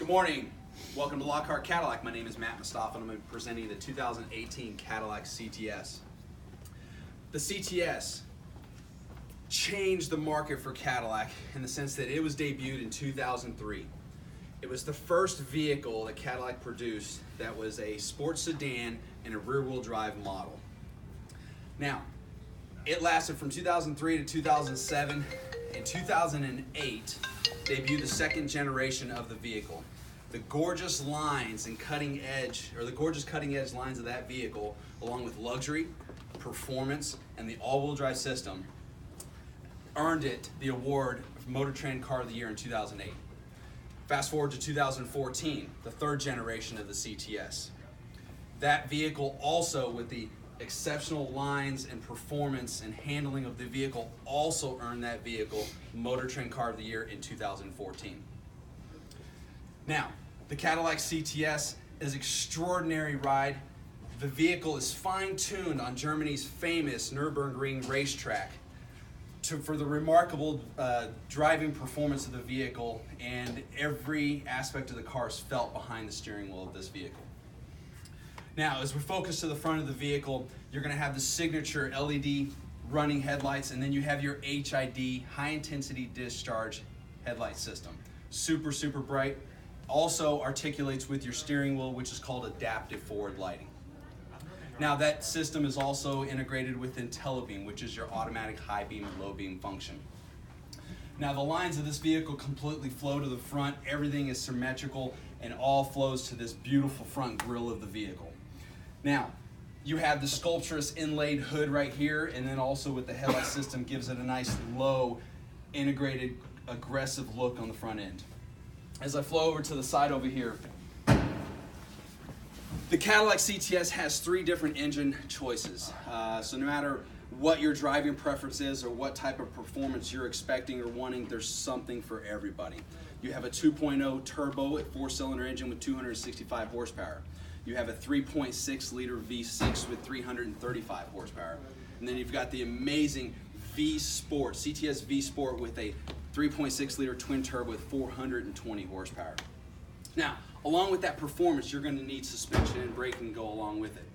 Good morning. Welcome to Lockhart Cadillac. My name is Mustafa and I'm going to be presenting the 2018 Cadillac CTS. The CTS changed the market for Cadillac in the sense that it was debuted in 2003. It was the first vehicle that Cadillac produced that was a sports sedan and a rear-wheel drive model. Now, it lasted from 2003 to 2007. In 2008, debuted the second generation of the vehicle. The gorgeous lines and cutting edge lines of that vehicle, along with luxury, performance, and the all-wheel drive system, earned it the award of Motor Trend Car of the Year in 2008. Fast forward to 2014, the third generation of the CTS. That vehicle also, with the exceptional lines and performance and handling of the vehicle, also earned that vehicle Motor Trend Car of the Year in 2014. Now, the Cadillac CTS is an extraordinary ride. The vehicle is fine-tuned on Germany's famous Nürburgring racetrack for the remarkable driving performance of the vehicle, and every aspect of the car is felt behind the steering wheel of this vehicle. Now, as we focus to the front of the vehicle, you're going to have the signature LED running headlights, and then you have your HID, high intensity discharge headlight system. Super, super bright. Also articulates with your steering wheel, which is called adaptive forward lighting. Now, that system is also integrated with IntelliBeam, which is your automatic high beam and low beam function. Now, the lines of this vehicle completely flow to the front. Everything is symmetrical and all flows to this beautiful front grille of the vehicle. Now, you have the sculpturous inlaid hood right here, and then also with the headlight system gives it a nice low, integrated, aggressive look on the front end. As I flow over to the side over here, the Cadillac CTS has three different engine choices. So no matter what your driving preference is or what type of performance you're expecting or wanting, there's something for everybody. You have a 2.0 turbo 4-cylinder engine with 265 horsepower. You have a 3.6 liter V6 with 335 horsepower. And then you've got the amazing V Sport, CTS V Sport, with a 3.6 liter twin turbo with 420 horsepower. Now, along with that performance, you're going to need suspension and braking to go along with it.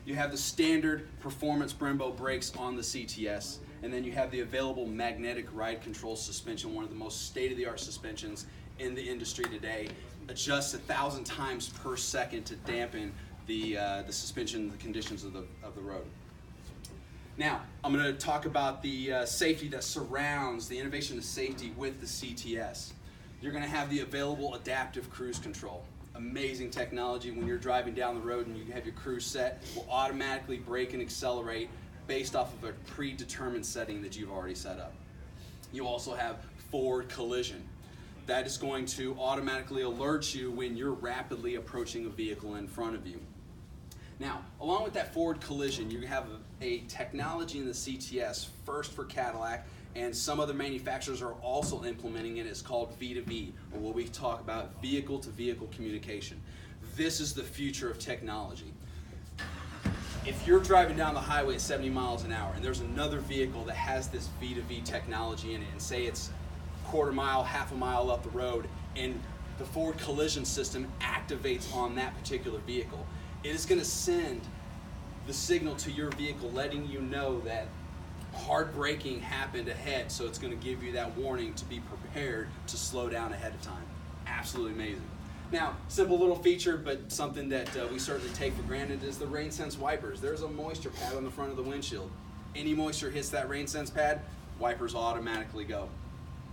You have the standard performance Brembo brakes on the CTS, and then you have the available magnetic ride control suspension, one of the most state-of-the-art suspensions in the industry today. Adjusts 1,000 times per second to dampen the suspension, the conditions of the road. Now, I'm going to talk about the safety that surrounds the innovation of safety with the CTS. You're going to have the available adaptive cruise control. Amazing technology. When you're driving down the road and you have your cruise set, it will automatically brake and accelerate based off of a predetermined setting that you've already set up. You also have forward collision. That is going to automatically alert you when you're rapidly approaching a vehicle in front of you. Now, along with that forward collision, you have a technology in the CTS, first for Cadillac, and some other manufacturers are also implementing it. It's called V2V, or what we talk about vehicle-to-vehicle communication. This is the future of technology. If you're driving down the highway at 70 miles an hour and there's another vehicle that has this V2V technology in it, and say it's quarter mile, half a mile up the road, and the forward collision system activates on that particular vehicle, it is going to send the signal to your vehicle letting you know that hard braking happened ahead, so it's going to give you that warning to be prepared to slow down ahead of time. Absolutely amazing. Now, simple little feature, but something that we certainly take for granted is the rain sense wipers. There's a moisture pad on the front of the windshield. Any moisture hits that rain sense pad, wipers automatically go.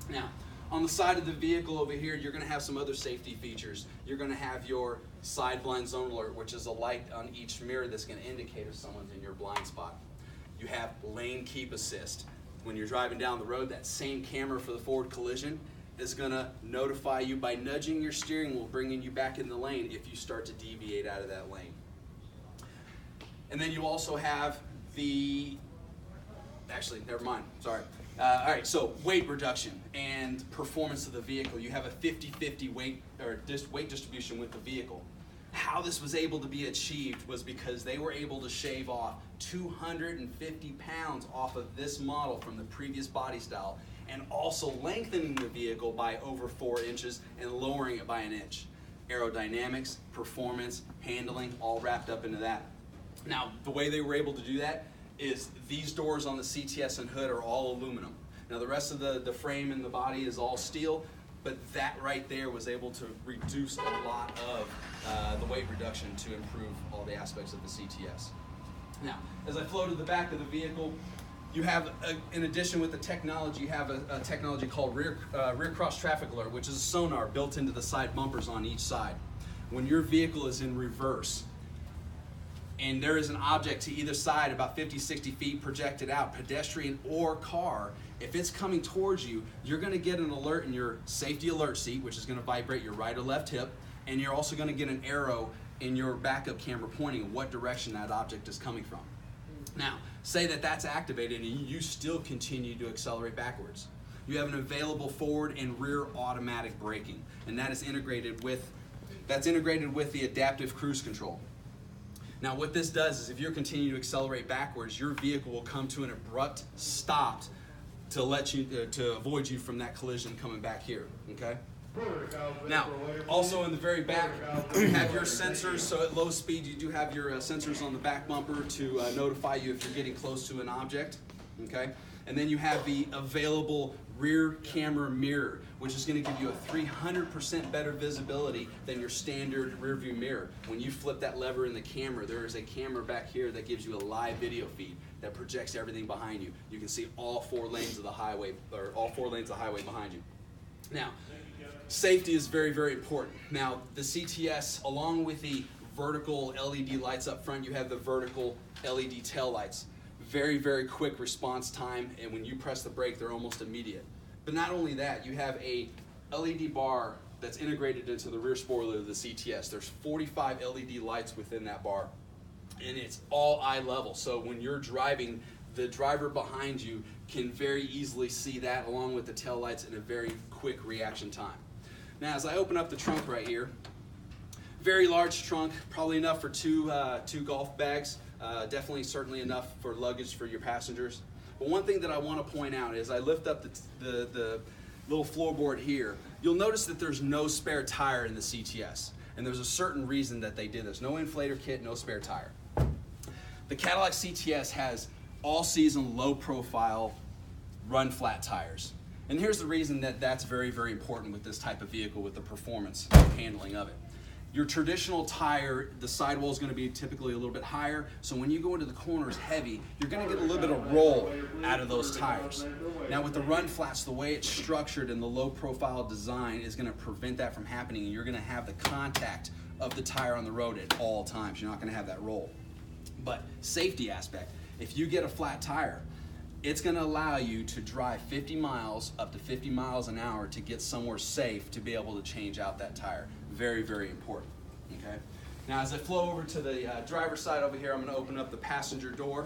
Now, on the side of the vehicle over here, you're going to have some other safety features. You're going to have your side blind zone alert, which is a light on each mirror that's going to indicate if someone's in your blind spot. You have lane keep assist. When you're driving down the road, that same camera for the forward collision is going to notify you by nudging your steering wheel, bringing you back in the lane if you start to deviate out of that lane. And then you also have all right, so weight reduction and performance of the vehicle. You have a 50-50 weight distribution with the vehicle. How this was able to be achieved was because they were able to shave off 250 pounds off of this model from the previous body style, and also lengthening the vehicle by over 4 inches and lowering it by 1 inch. aerodynamics, performance, handling, all wrapped up into that. Now, the way they were able to do that is these doors on the CTS and hood are all aluminum. Now, the rest of the frame and the body is all steel, but that right there was able to reduce a lot of the weight reduction to improve all the aspects of the CTS. Now, as I flow to the back of the vehicle, you have, in addition with the technology, you have a technology called rear cross traffic alert, which is a sonar built into the side bumpers on each side. When your vehicle is in reverse and there is an object to either side about 50, 60 feet projected out, pedestrian or car, if it's coming towards you, you're going to get an alert in your safety alert seat, which is going to vibrate your right or left hip, and you're also going to get an arrow in your backup camera pointing in what direction that object is coming from. Now, say that that's activated and you still continue to accelerate backwards. You have an available forward and rear automatic braking, and that is integrated with the adaptive cruise control. Now, what this does is if you're continuing to accelerate backwards, your vehicle will come to an abrupt stop to let you to avoid you from that collision coming back here. Okay. Now, also in the very back, you have your sensors. So at low speed, you do have your sensors on the back bumper to notify you if you're getting close to an object. Okay, and then you have the available rear camera mirror, which is going to give you a 300% better visibility than your standard rear view mirror. When you flip that lever in the camera, there is a camera back here that gives you a live video feed that projects everything behind you. You can see all 4 lanes of the highway, or all 4 lanes of the highway behind you. Now, safety is very, very important. Now, the CTS, along with the vertical LED lights up front, you have the vertical LED tail lights. Very, very quick response time, and when you press the brake, they're almost immediate. But not only that, you have a LED bar that's integrated into the rear spoiler of the CTS. There's 45 LED lights within that bar, and it's all eye level. So when you're driving, the driver behind you can very easily see that along with the tail lights in a very quick reaction time. Now, as I open up the trunk right here, very large trunk, probably enough for two golf bags. Definitely, certainly enough for luggage for your passengers. But one thing that I want to point out is I lift up the little floorboard here. You'll notice that there's no spare tire in the CTS. And there's a certain reason that they did this. No inflator kit, no spare tire. The Cadillac CTS has all-season, low-profile, run-flat tires. And here's the reason that that's very, very important with this type of vehicle, with the performance handling of it. Your traditional tire, the sidewall is going to be typically a little bit higher, so when you go into the corners heavy, you're going to get a little bit of roll out of those tires. Now with the run flats, the way it's structured and the low profile design is going to prevent that from happening, and you're going to have the contact of the tire on the road at all times. You're not going to have that roll. But safety aspect, if you get a flat tire, it's going to allow you to drive 50 miles, up to 50 miles an hour to get somewhere safe to be able to change out that tire. Very, very important. Okay. Now, as I flow over to the driver's side over here, I'm going to open up the passenger door.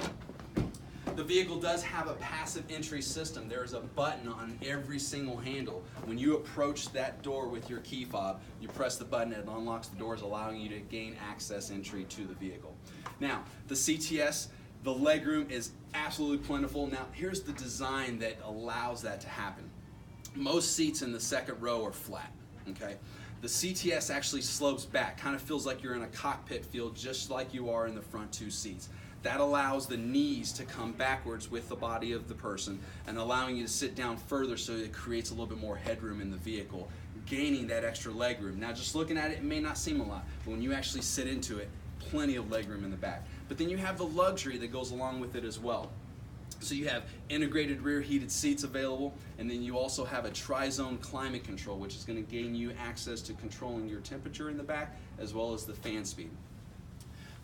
The vehicle does have a passive entry system. There is a button on every single handle. When you approach that door with your key fob, you press the button, it unlocks the doors, allowing you to gain access entry to the vehicle. Now, the CTS, the legroom is absolutely plentiful. Now, here's the design that allows that to happen. Most seats in the second row are flat, okay? The CTS actually slopes back, kind of feels like you're in a cockpit feel, just like you are in the front 2 seats. That allows the knees to come backwards with the body of the person and allowing you to sit down further, so it creates a little bit more headroom in the vehicle, gaining that extra legroom. Now, just looking at it, it may not seem a lot, but when you actually sit into it, plenty of legroom in the back. But then you have the luxury that goes along with it as well. So you have integrated rear heated seats available, and then you also have a tri-zone climate control, which is going to gain you access to controlling your temperature in the back as well as the fan speed.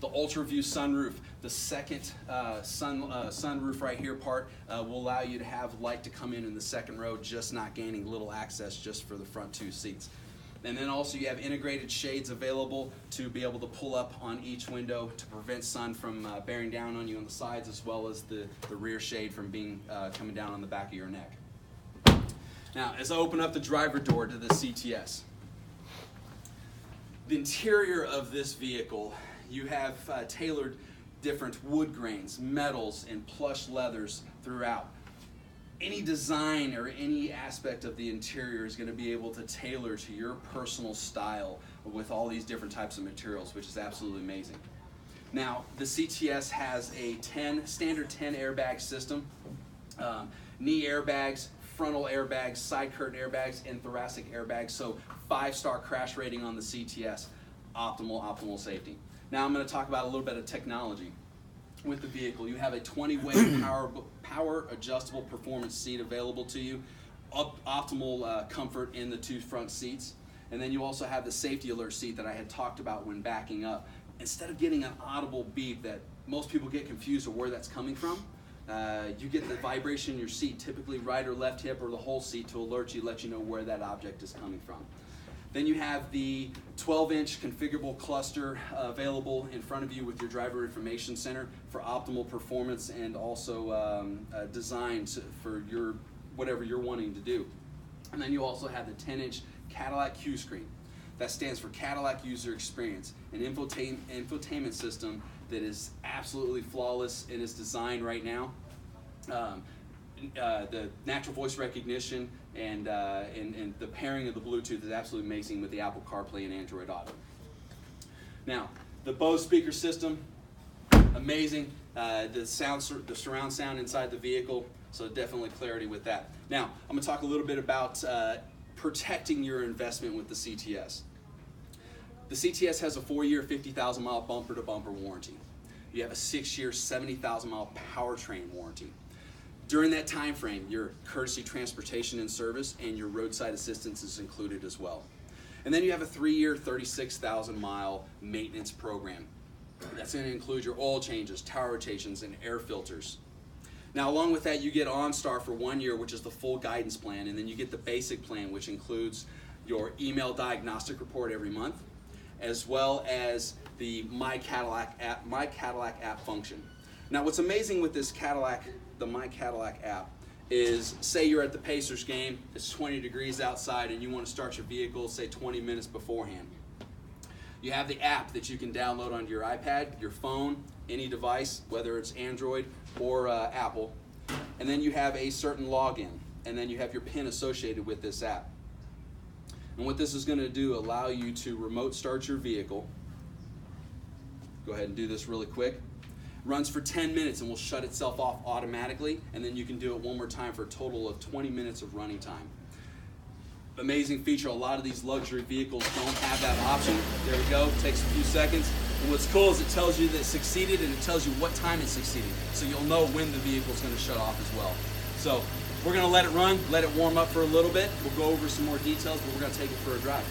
The Ultra View sunroof, the second sunroof right here part, will allow you to have light to come in the second row, just not gaining little access just for the front 2 seats. And then also you have integrated shades available to be able to pull up on each window to prevent sun from bearing down on you on the sides, as well as the rear shade from being coming down on the back of your neck. Now, as I open up the driver door to the CTS, the interior of this vehicle, you have tailored different wood grains, metals, and plush leathers throughout. any design or any aspect of the interior is going to be able to tailor to your personal style with all these different types of materials, which is absolutely amazing. Now, the CTS has a standard 10 airbag system, knee airbags, frontal airbags, side curtain airbags, and thoracic airbags. So 5-star crash rating on the CTS, optimal safety. Now I'm going to talk about a little bit of technology with the vehicle. You have a 20-way power adjustable performance seat available to you, optimal comfort in the 2 front seats, and then you also have the safety alert seat that I had talked about when backing up. Instead of getting an audible beep that most people get confused of where that's coming from, you get the vibration in your seat, typically right or left hip or the whole seat, to alert you, let you know where that object is coming from. Then you have the 12-inch configurable cluster available in front of you with your driver information center for optimal performance and also designed for whatever you're wanting to do. And then you also have the 10-inch Cadillac Q screen. That stands for Cadillac User Experience, an infotainment system that is absolutely flawless in its design right now. The natural voice recognition and the pairing of the Bluetooth is absolutely amazing with the Apple CarPlay and Android Auto. Now, the Bose speaker system, amazing. The surround sound inside the vehicle, so definitely clarity with that. Now, I'm going to talk a little bit about protecting your investment with the CTS. The CTS has a 4-year, 50,000-mile bumper-to-bumper warranty. You have a 6-year, 70,000-mile powertrain warranty. During that time frame, your courtesy transportation and service and your roadside assistance is included as well. And then you have a 3-year, 36,000-mile maintenance program. That's going to include your oil changes, tire rotations, and air filters. Now, along with that, you get OnStar for 1 year, which is the full guidance plan, and then you get the basic plan, which includes your email diagnostic report every month, as well as the My Cadillac app function. Now, what's amazing with this the My Cadillac app, is say you're at the Pacers game, it's 20 degrees outside, and you want to start your vehicle, say 20 minutes beforehand. You have the app that you can download onto your iPad, your phone, any device, whether it's Android or Apple, and then you have a certain login, and then you have your PIN associated with this app. And what this is going to do, allow you to remote start your vehicle. Go ahead and do this really quick. Runs for 10 minutes and will shut itself off automatically, and then you can do it one more time for a total of 20 minutes of running time. Amazing feature. A lot of these luxury vehicles don't have that option. There we go. It takes a few seconds. And what's cool is it tells you that it succeeded, and it tells you what time it succeeded. So you'll know when the vehicle is going to shut off as well. So we're going to let it run, let it warm up for a little bit. We'll go over some more details, but we're going to take it for a drive.